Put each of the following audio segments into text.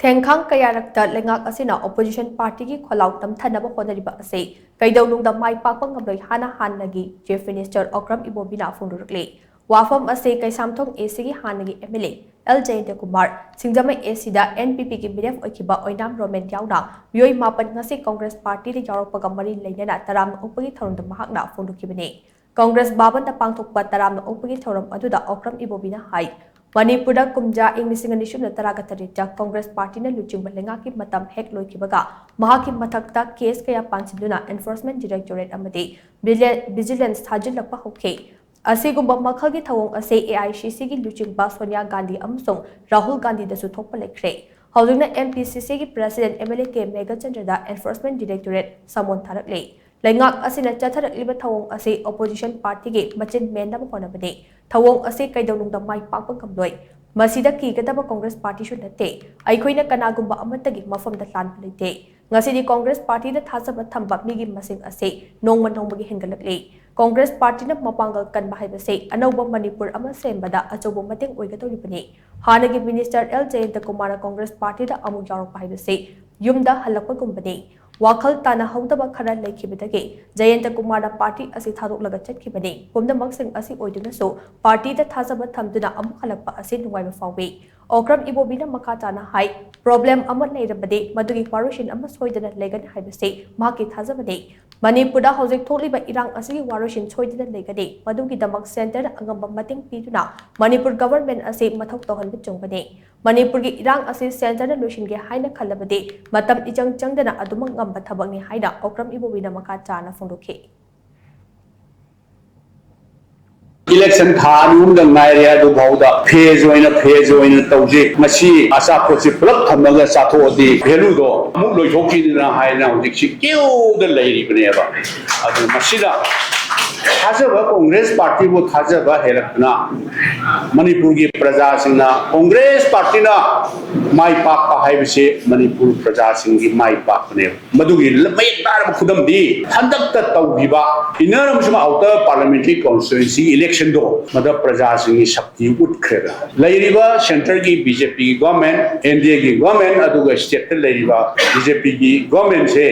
THENGKHANG KAYARAKTA Leingak Asina opposition party ki Khollao Namthanaba Hotnariba Asi Keidounungda Mai Pakpa Ngamloi HANAGI Chief Minister OKRAM IBOBI PHONGDORAKLI Wafam Asi Keidounungda Asi HANAGI MLA Leingak Singjamai Asi da NPP ki BDF oikiba oinam romen yauna yoi mapan ngasi Congress party ri yaroppaga mari leinana taram upagi thorunda mahakna phondokibani Congress baban da pangthokpa taram upagi thoram aduda OKRAM IBOBI na hai Manipuri kumja English nishun taragatari Congress party na luching Leingak ki matam hek loikibaga mahaki mathakta case kaya pansiduna enforcement directorate amadi vigilance thajilakpa hokhe asigumba makhagi thawong ase AICC ki luching ba Sonia Gandhi amsong Rahul Gandhi dasu thokpa lekre hawjungna MPCC ki president MLA ke Mega Chandra da enforcement directorate samon tharakle Leingak Asina chatharakliba thawong ase opposition party ki machin mendam honabani thawong ase Keidounungda Mai Pakpa Ngamloi masida kigadaba Congress party shu nate aikoina kanagumba amatagi mafamda tlan leite ngasidi Congress party da thasaba thamba migi masing ase nongman nongmagi hengalakle Congress party na mapangal kan bahibase anauba Manipur ama sembada achobo mateng oigatoribani hanagi minister Leingak Congress party da amu yarok bahibase yumda halakpa gumbani Wakhal tana haudaba khara lekhibadagi Leingak party asi tharoklaga chatkibani pumdamak sing asi oiduna so party da thasaba thamduna amu khalakpa asi nungaiba fawi OKRAM IBOBI na makha tana hai problem amat leirabade madugi warushin ama soidana legan haibase maki thasabade Manipura hojik tholiba irang asigi warushin soidana legade madugi damak center angamba mating piduna Manipur government asi mathok tohanba chongbane Manipur gi irang asi center na lushin ge haina khalabade matam ichang changdana adumang ngamba thabakni haina OKRAM IBOBI na makha chana phongdokhe Election thaanum dang naire adu bauda phase oina tawje masi asa prosi plak thamaga satho di value do amuk loi thoki na haina hojik si keu da leiri bne ba adu masida thajaba Congress party bo thajaba helakna Manipur gi praja singna Congress party na Mai Pakpa haibse Manipur praja sing gi Mai Pakpa ne madugi mai tar khudam di handak ta tawbiba inaram suma outer parliamentary constituency election do mada praja sing gi shakti utkhre lairiba center gi BJP government NDA gi government aduga state lairiba BJP gi government se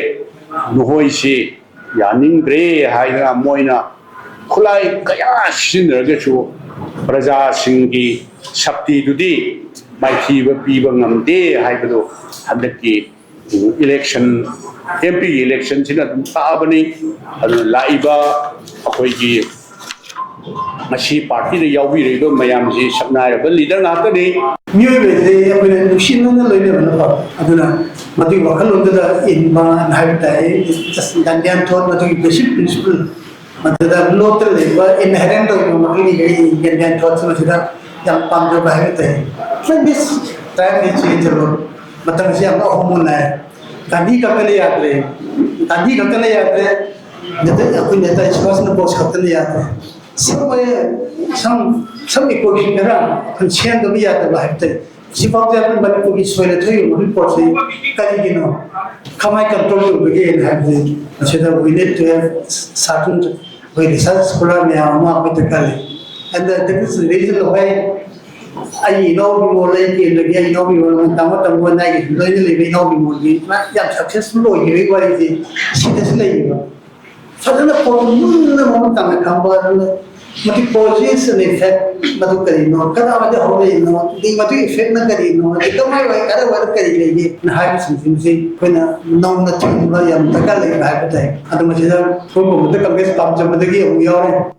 nuhoi se yaning gre haina moina khulai kaya sinrage chu praja sing gi shakti dudi Maiki piba ngamde haibado handaki election MP election sina taabani laiba akoigi mashi party de yawi reido mayam ji sabnai ba leader ngakani miyobe de apne nukshinna loine bana aduna mati wakhal da inma naitai just dandian thought mati basic principle matada local leba inherent of mati dandian thought masida yang pamjo bahite like this time is change lo matam se amma homuna gandhi kakale yatre neta apun neta iswas na boss kakale yatre some equation kara conscience do yatra bahite sifat ya ban ko gi soile thoi report se kali gino kamai control to begin have the so that we need to have certain research scholar me amma apitale and there is reason why I know more like in the game, know more than one night, literally, know more. Young successful, you require the citizen. Suddenly, for the moment, I come over the poses and effect, Matukarino, Kanama, the Holy, no, the Matu effect Nagarino, the Kamai, other work, and hide something, when a non native Takali, I have a time. And the Machida, the Congress comes up with the game, we are.